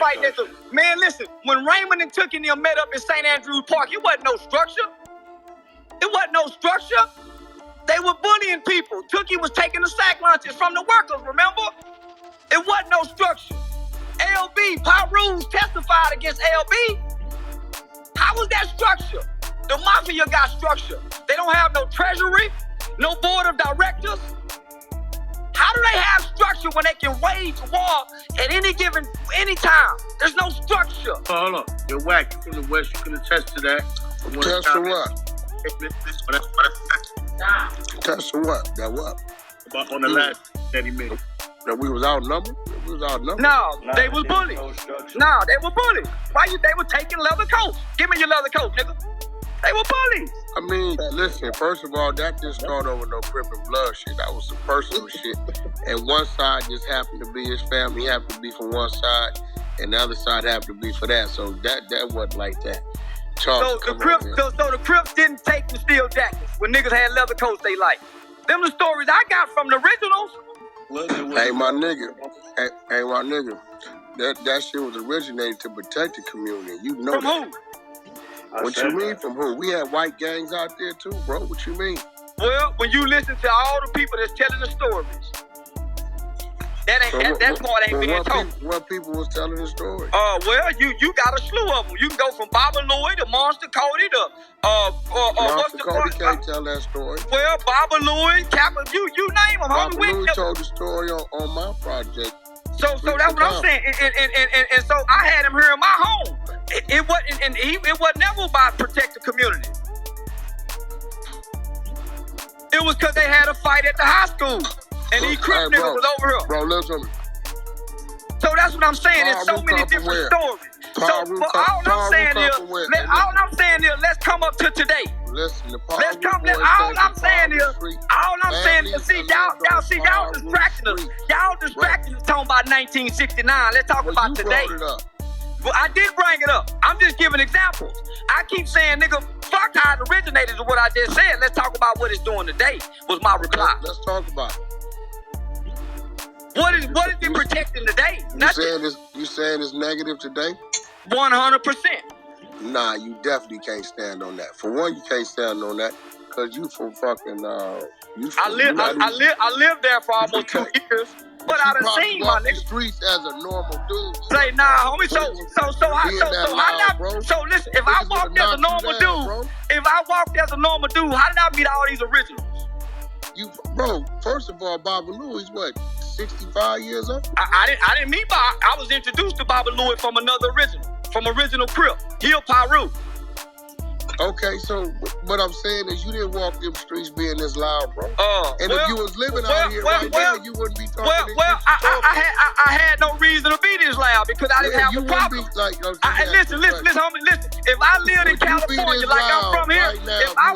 right there. Man, listen, when Raymond and Tookie and them met up in St. Andrews Park, it wasn't no structure. It wasn't no structure. They were bullying people. Tookie was taking the sack lunches from the workers, remember? It wasn't no structure. LB, Pyru's testified against LB. How was that structure? The mafia got structure. They don't have no treasury, no board of directors. How do they have structure when they can wage war at any time? There's no structure. Hold on. You're Wack. You from the West. You can attest to that. Attest to what? Attest to what? That what? About on the last that he made. That we was outnumbered? No, they was bullied. No, they were bullied. They were taking leather coats. Give me your leather coat, nigga. They were bullies. I mean, listen, first of all, that didn't start over no crip and blood shit. That was some personal shit. And one side just happened to be his family, happened to be from one side, and the other side happened to be for that. So that wasn't like that. So the Crips didn't take the steel jackets when niggas had leather coats they liked. Them the stories I got from the originals. Hey, my nigga. Hey, my nigga. That shit was originated to protect the community. You know from that. Who? What you mean from who? We had white gangs out there too, bro. What you mean? Well, when you listen to all the people that's telling the stories, that part ain't being told. What people was telling the story? Well, you got a slew of them. You can go from Baba Louie to Monster Cody to Monster Cody can't tell that story. Well, Baba Louie, Kappa, you name them. Baba Louie told the story on my project. So that's what I'm saying. And so I had him here in my home. It was never about protect the community. It was because they had a fight at the high school. And these crip niggas was over here. Bro, listen. So that's what I'm saying. There's so many different stories. So all I'm saying is, let's come up to today. Listen, all I'm saying is, see, y'all distracting us. Y'all distracting us talking about 1969. Let's talk about today. Well, I did bring it up. I'm just giving examples. I keep saying, nigga, fuck how it originated is what I just said. Let's talk about what it's doing today, was my reply. Let's talk about it. What is it protecting today? You saying it's negative today? 100%. Nah, you definitely can't stand on that. For one, you can't stand on that because you from fucking I lived there for almost 2 years, but I done seen my nigga streets as a normal dude. Say nah, homie. So listen. If I walked as a normal dude, how did I meet all these originals? Bro, first of all, Baba Louie's what, 65 years old? I didn't meet Bob. I was introduced to Baba Louie from another original Crip, Hill Pyru. Okay, so what I'm saying is you didn't walk them streets being this loud, bro. If you was living out here now, you wouldn't be talking. I had no reason to be this loud because I didn't have a problem. Listen, homie, listen. If I lived in California like I'm from here, if I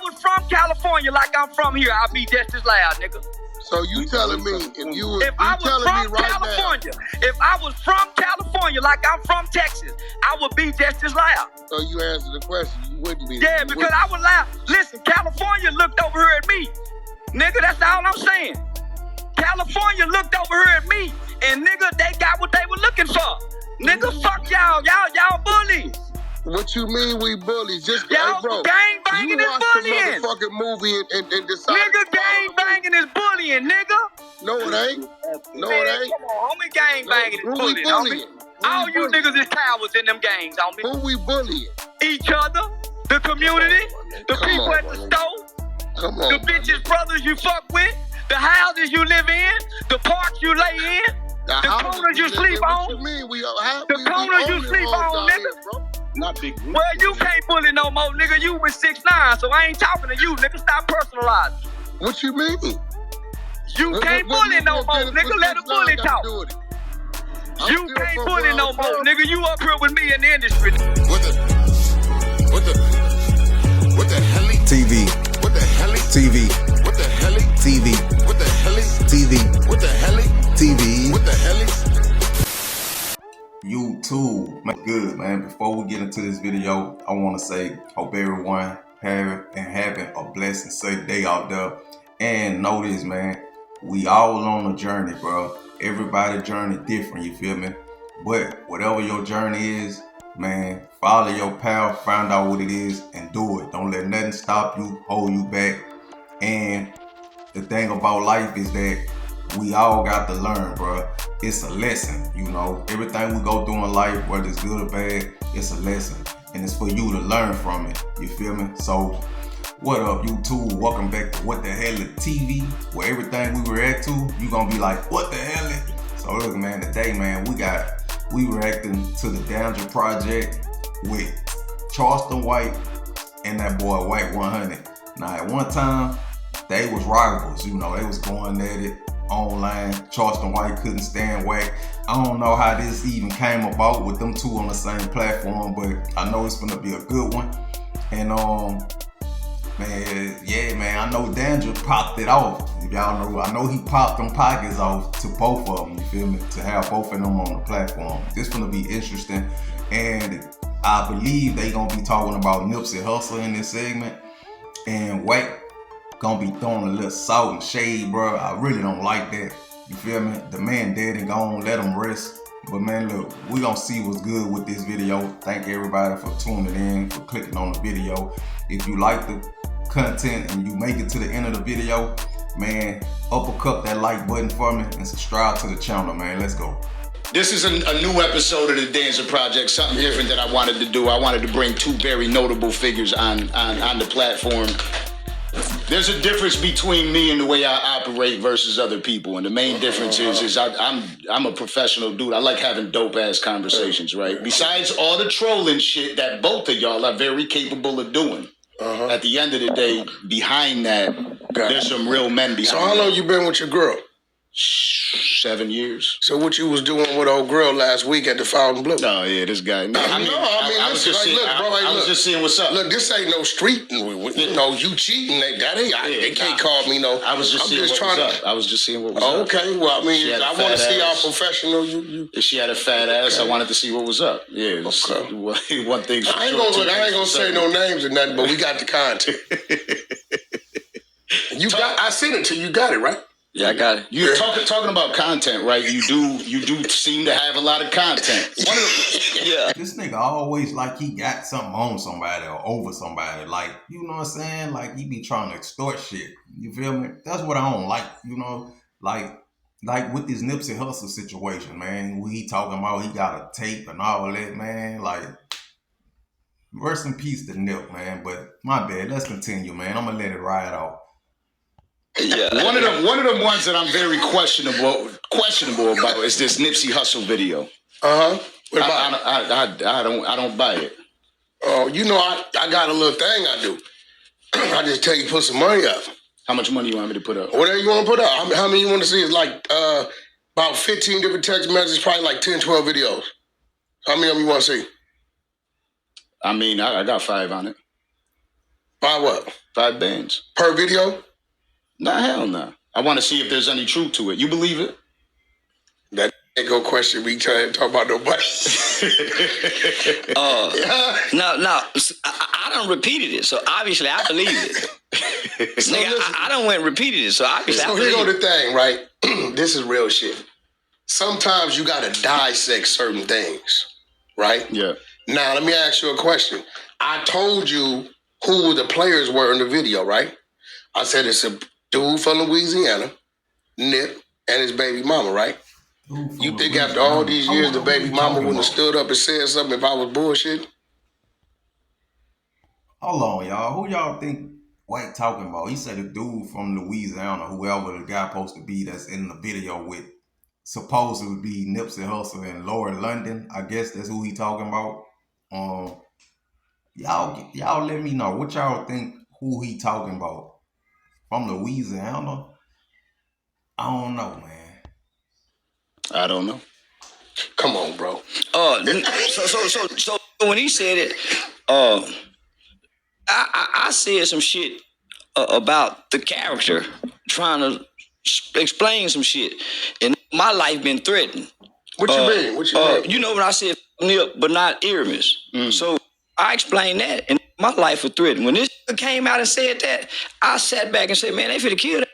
was from California like I'm from here, I'd be just as loud, nigga. So you telling me if I was from California like I'm from Texas, I would be just as loud. So you answer the question, you wouldn't be. Yeah, because I was loud. Listen, California looked over here at me. Nigga, that's all I'm saying. California looked over here at me, and nigga, they got what they were looking for. Nigga, fuck y'all bullies. What you mean we bullies? Just y'all bro, gang banging is bullying. You watched the motherfucking movie and decided. Nigga, gang banging is bullying, nigga. No, it ain't. No, it ain't. Come on, homie, gang banging is bullying, homie. All you niggas is cowards in them gangs, homie. Who we bullying? Each other, the community, the people at the store, the bitches, brothers you fuck with, the houses you live in, the parks you lay in, the corners you sleep on. What you mean? The corners you sleep on, nigga. Not big group. Well, you can't bully no more, nigga. You was 6'9", so I ain't talking to you, nigga. Stop personalizing. What you mean? You can't bully no more, nigga. Let a bully talk. You can't bully no more, nigga. You up here with me in the industry. What the hell? TV. What the hell? TV. What the hell? TV. What the hell? TV. What the hell? TV. What the hell? YouTube, good man. Before we get into this video, I want to say hope everyone having a blessed and safe day out there. And know this, man, we all on a journey, bro. Everybody journey different, you feel me? But whatever your journey is, man, follow your path, find out what it is, and do it. Don't let nothing stop you, hold you back. And the thing about life is that we all got to learn, bro. It's a lesson, you know. Everything we go through in life, whether it's good or bad, it's a lesson. And it's for you to learn from it, you feel me? So, what up, YouTube? Welcome back to What the Hell Is TV, where everything we react to, you gonna be like, what the hell is? So look, man, today, man, we reacting to the Danger Project with Charleston White and that boy Wack 100. Now, at one time, they was rivals, you know, they was going at it online. Charleston White couldn't stand Wack. I don't know how this even came about with them two on the same platform, but I know it's gonna be a good one. And man, yeah, man, I know Danger popped it off. If y'all know, I know he popped them pockets off to both of them, you feel me? To have both of them on the platform. This gonna be interesting. And I believe they gonna be talking about Nipsey Hussle in this segment. And Wack gonna be throwing a little salt and shade, bro. I really don't like that. You feel me? The man dead and gone, let him rest. But man, look, we gonna see what's good with this video. Thank everybody for tuning in, for clicking on the video. If you like the content and you make it to the end of the video, man, uppercut that like button for me and subscribe to the channel, man. Let's go. This is a new episode of the Danger Project, something different that I wanted to do. I wanted to bring two very notable figures on the platform. There's a difference between me and the way I operate versus other people, and the main difference is I'm a professional dude. I like having dope ass conversations, right? Besides all the trolling shit that both of y'all are very capable of doing. At the end of the day, behind that, there's some real men behind. So how long you been with your girl? 7 years. So what you was doing with old girl last week at the Fountain Blue? Oh yeah, this guy. I was just seeing. I was just seeing what's up. Look, this ain't no street. You know, you cheating. They can't call me no. I was just seeing what was up. I was just seeing what was up. Okay, well, I mean, I want to see how professional you. If she had a fat ass, I wanted to see what was up. Yeah. Okay. One thing. I ain't gonna say no names or nothing, but we got the content. I sent it to you. Got it right? Yeah, I got it. You're talking about content, right? You do seem to have a lot of content. Yeah. This nigga always like he got something on somebody or over somebody. Like, you know what I'm saying? Like he be trying to extort shit. You feel me? That's what I don't like, you know? Like with this Nipsey Hussle situation, man. What he talking about, he got a tape and all that, man. Like, rest in peace to Nip, man. But my bad, let's continue, man. I'm gonna let it ride out. Yeah. One of the ones that I'm very questionable about is this Nipsey Hussle video. What about I don't buy it. Oh, you know, I got a little thing I do. I just tell you put some money up. How much money you want me to put up? Whatever you want to put up. How many you want to see? It's like about 15 different text messages, probably like 10, 12 videos. How many of them you want to see? I mean, I got 5 on it. 5 what? 5 bands. Per video? Nah, hell no. I want to see if there's any truth to it. You believe it? That ain't no question. We trying to talk about nobody. No. I done repeated it, so obviously I believe it. So Nigga, I done went and repeated it, so obviously I believe it. So here go the thing, right? This is real shit. Sometimes you gotta dissect certain things, right? Yeah. Now, let me ask you a question. I told you who the players were in the video, right? I said it's a dude from Louisiana, Nip, and his baby mama, right? You think after all these years the baby mama wouldn't have stood up and said something if I was bullshit? Hold on, y'all. Who y'all think Wack talking about? He said a dude from Louisiana, whoever the guy supposed to be that's in the video with, supposed to be Nipsey Hussle and Lord London. I guess that's who he talking about. Y'all let me know what y'all think who he talking about. From Louisiana? I don't know, man. I don't know. Come on, bro. So when he said it, I said some shit about the character, trying to explain some shit, and my life been threatened. What you mean? What you mean? You know when I said Nip, but not Earmus. So I explained that, and my life was threatened. When this came out and said that, I sat back and said, man, they finna kill that.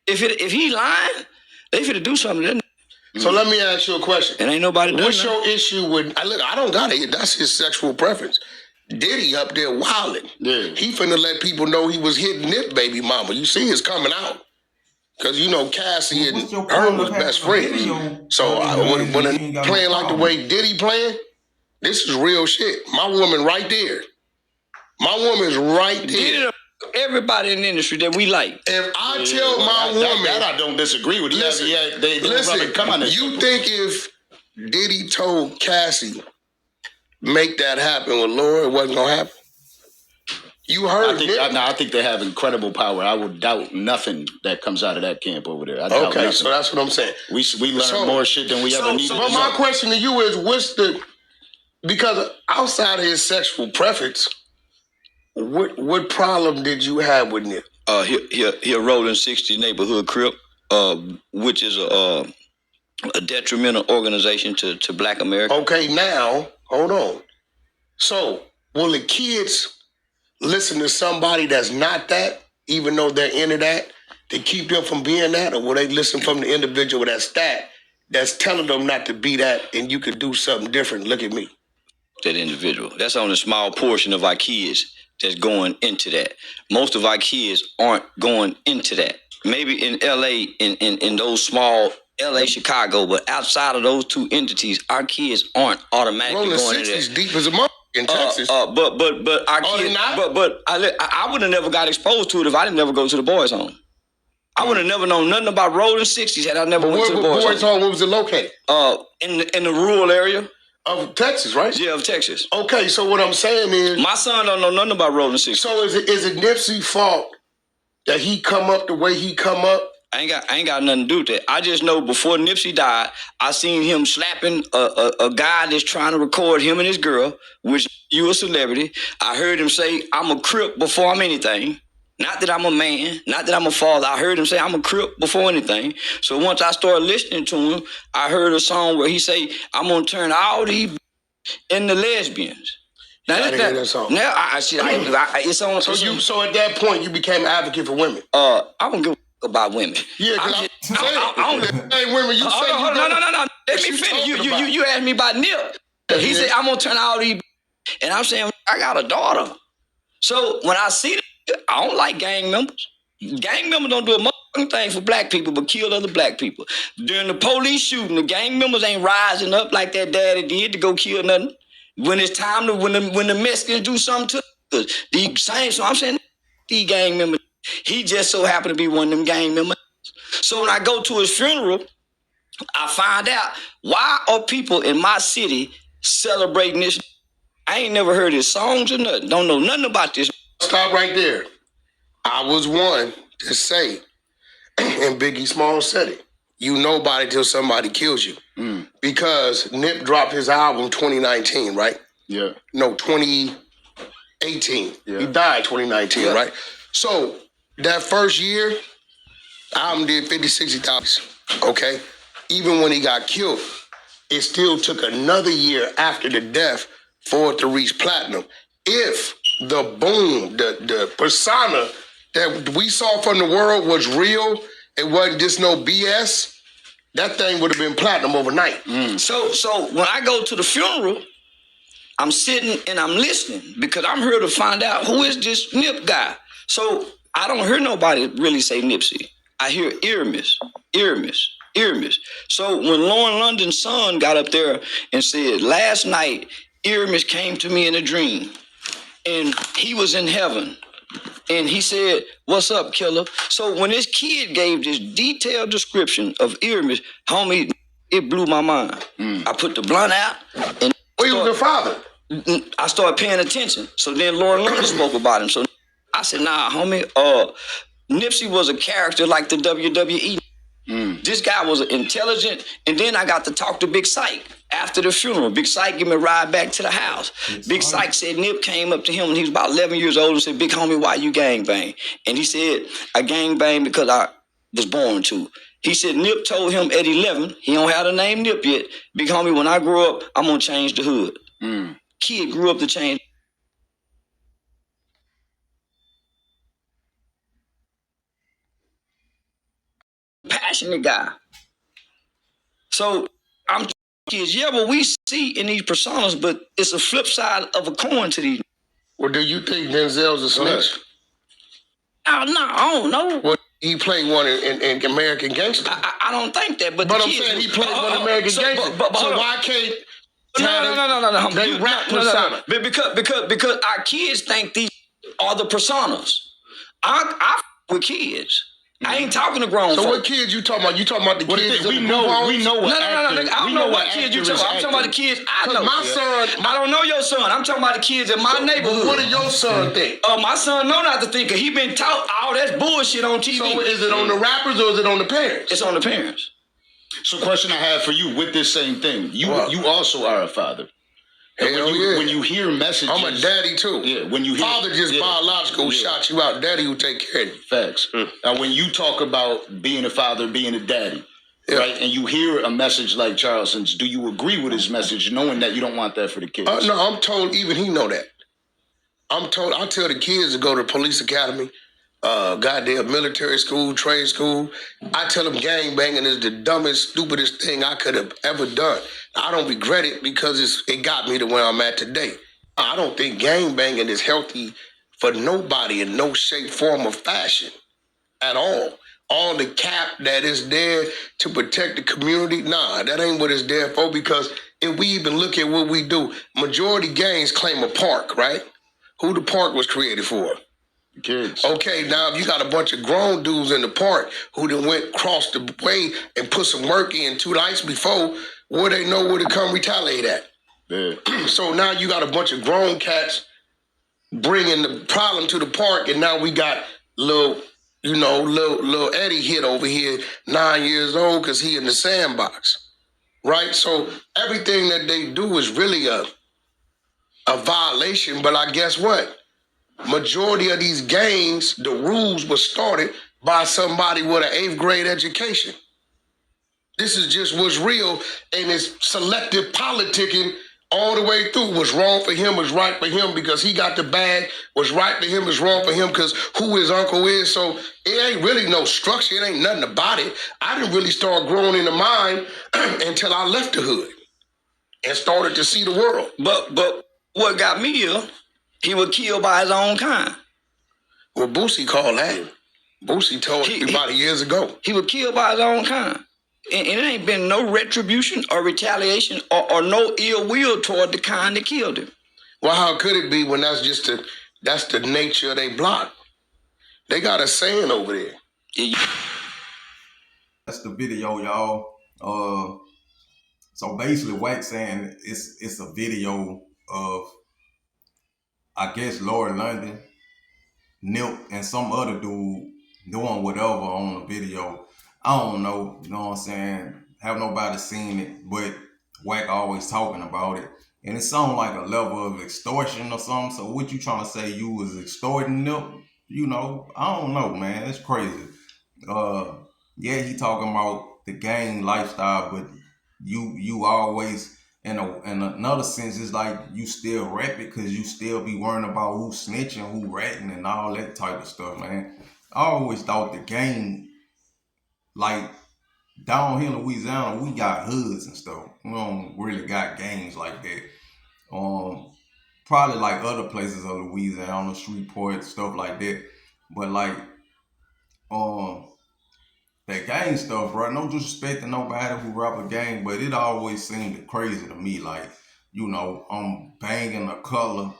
If he lying, they finna do something to that. So let me ask you a question. And ain't nobody done What's that. your issue with? Look, I don't got it. That's his sexual preference. Diddy up there wilding. Yeah. He finna let people know he was hitting Nip baby mama. You see, it's coming out. Because, you know, Cassie and What's your her point was of best having a friends. video? So Man, when you a ain't got no playing like the problem. way Diddy playing, this is real shit. My woman right there. My woman's right there. Everybody in the industry that we like. If I tell my woman... That I don't disagree with. Listen, Listen, come on. You think if Diddy told Cassie, make that happen with Laura, it wasn't going to happen? You heard I think they have incredible power. I would doubt nothing that comes out of that camp over there. I doubt Okay, nothing. so that's what I'm saying. We learn more shit than we ever need to But my question to you is, because outside of his sexual preference, what problem did you have with Nip? He a Rolling 60 neighborhood crip, which is a detrimental organization to Black America. Okay, now, hold on. So, will the kids listen to somebody that's not that, even though they're into that, to keep them from being that? Or will they listen from the individual that's telling them not to be that and you could do something different? Look at me. That individual. That's only a small portion of our kids that's going into that. Most of our kids aren't going into that. Maybe in LA, in those small LA, Chicago, but outside of those two entities, our kids aren't automatically Rolling going into 60s that. deep as a mother in Texas. But our kids, but I would have never got exposed to it if I didn't never go to the boys' home. I would have never known nothing about Rolling 60s had I never went to the boys' home. Where was it located? In the rural area. Of Texas, right? Yeah, of Texas. Okay, so what I'm saying is... My son don't know nothing about Rolling 60s. So is it Nipsey's fault that he come up the way he come up? I ain't got nothing to do with that. I just know before Nipsey died, I seen him slapping a guy that's trying to record him and his girl, which you a celebrity. I heard him say, I'm a Crip before I'm anything. Not that I'm a man, not that I'm a father. I heard him say, I'm a Crip before anything. So once I started listening to him, I heard a song where he say, I'm going to turn all these into lesbians. Now, that song. Now it's on. So at that point, you became an advocate for women. I don't give a about women. Yeah, because I don't say women. You say no. Let me finish. You asked me about Nip. He said I'm gonna turn all these, and I'm saying I got a daughter. So when I see them, I don't like gang members. Gang members don't do a motherfucking thing for black people, but kill other black people. During the police shooting, the gang members ain't rising up like that daddy did to go kill nothing. When it's time to when the Mexicans do something to us, the same. So I'm saying these gang members. He just so happened to be one of them gang members. So when I go to his funeral, I find out why are people in my city celebrating this. I ain't never heard his songs or nothing. Don't know nothing about this. Stop right there. I was one to say, and Biggie Smalls said it, you nobody till somebody kills you. Because Nip dropped his album 2019, right? Yeah. No, 2018. Yeah. He died 2019, right? So that first year, album did 50, 60,000, okay? Even when he got killed, it still took another year after the death for it to reach platinum. If the boom, the persona that we saw from the world was real, it wasn't just no BS, that thing would have been platinum overnight. So when I go to the funeral, I'm sitting and I'm listening because I'm here to find out who is this Nip guy. So I don't hear nobody really say Nipsey. I hear Earmiss. So when Lauren London's son got up there and said, last night, Earmiss came to me in a dream and he was in heaven. And he said, what's up, killer? So when this kid gave this detailed description of Earmiss, homie, it blew my mind. I put the blunt out and he was the father. I started paying attention. So then Lauren London spoke about him. So I said, nah, homie, Nipsey was a character like the WWE. This guy was intelligent. And then I got to talk to Big Syke after the funeral. Big Syke gave me a ride back to the house. Big Syke said Nip came up to him when he was about 11 years old and said, big homie, why you gangbang? And he said, I gangbang because I was born to. He said Nip told him at 11, he don't have the name Nip yet, big homie, when I grow up, I'm going to change the hood. Kid grew up to change. Passionate guy. So I'm kids, yeah, but we see in these personas, but it's a flip side of a coin to these. Well, do you think Denzel's a snitch? Oh, no, I don't know. Well, he played one in American Gangster. I don't think that, but I'm saying he played one in American Gangster. So why can't no. They rap persona. Because our kids think these are the personas. I with kids. I ain't talking to grown folks. So what kids you talking about? You talking about the kids? We know what No, I don't know what kids you talking about. I'm talking about the kids I know. My son, I don't know your son. I'm talking about the kids in my neighborhood. What do your son think? My son know not to think. He been taught all that bullshit on TV. So is it on the rappers or is it on the parents? It's on the parents. So question I have for you with this same thing. You also are a father. And when you hear messages, I'm a daddy too. Yeah, when you hear father just biological shot you out. Daddy will take care of you. Facts. Now, when you talk about being a father, being a daddy, right, and you hear a message like Charleston's, do you agree with his message, knowing that you don't want that for the kids? No, I'm told even he know that. I tell the kids to go to police academy, goddamn military school, trade school. I tell them gang banging is the dumbest, stupidest thing I could have ever done. I don't regret it because it got me to where I'm at today. I don't think gang banging is healthy for nobody in no shape, form, or fashion at all. All the cap that is there to protect the community, nah, that ain't what it's there for, because if we even look at what we do, majority gangs claim a park, right? Who the park was created for? Kids. Okay, now if you got a bunch of grown dudes in the park who done went across the way and put some work in 2 nights before, where they know where to come retaliate at. Yeah. So now you got a bunch of grown cats bringing the problem to the park, and now we got little Eddie hit over here, 9 years old, because he in the sandbox, right? So everything that they do is really a violation, but I guess what? Majority of these gangs, the rules were started by somebody with an 8th grade education. This is just what's real, and it's selective politicking all the way through. What's wrong for him is right for him because he got the bag. What's right for him is wrong for him because who his uncle is. So it ain't really no structure. It ain't nothing about it. I didn't really start growing in the mind until I left the hood and started to see the world. But what got me here, he was killed by his own kind. Well, Boosie called that. Boosie told everybody years ago. He was killed by his own kind. And it ain't been no retribution or retaliation or no ill will toward the kind that killed him. Well, how could it be when that's the nature of their block? They got a saying over there. That's the video, y'all. So basically, Wack saying it's a video of, I guess, Lord London, Nip, and some other dude doing whatever on the video. I don't know, you know what I'm saying? Have nobody seen it, but Wack always talking about it. And it sounds like a level of extortion or something. So what you trying to say, you was extorting them? You know, I don't know, man. It's crazy. Yeah, he talking about the gang lifestyle, but you always, in another sense, it's like you still rap it because you still be worrying about who snitching, who ratting, and all that type of stuff, man. I always thought the gang, like down here in Louisiana, we got hoods and stuff. We don't really got gangs like that. Probably like other places of Louisiana, on the Shreveport, stuff like that. But like, that gang stuff, bro, no disrespect to nobody who rap a gang, but it always seemed crazy to me. Like, you know, I'm banging a color,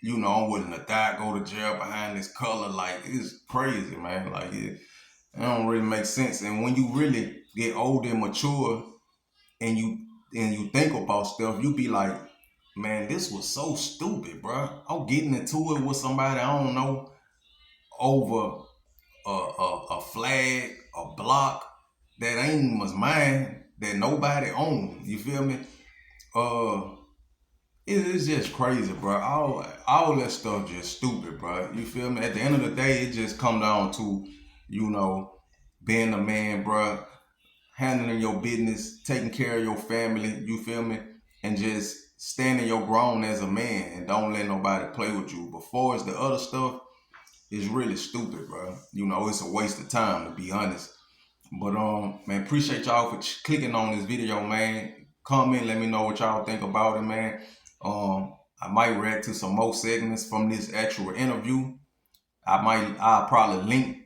you know, I'm willing to die, go to jail behind this color. Like, it's crazy, man. Like, it don't really make sense. And when you really get older and mature and you think about stuff, you be like, man, this was so stupid, bro. I'm getting into it with somebody I don't know over a flag, a block that ain't was mine, that nobody owned. You feel me? It's just crazy, bro. All that stuff just stupid, bro. You feel me? At the end of the day, it just come down to, you know, being a man, bro, handling your business, taking care of your family, you feel me? And just standing your ground as a man and don't let nobody play with you. Before it's the other stuff, it's really stupid, bro. You know, it's a waste of time, to be honest. But man, appreciate y'all for clicking on this video, man. Comment, let me know what y'all think about it, man. I might react to some more segments from this actual interview. I'll probably link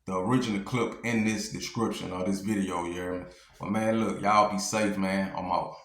the original clip in this description of this video, you hear me? But man, look, y'all be safe, man. I'm out.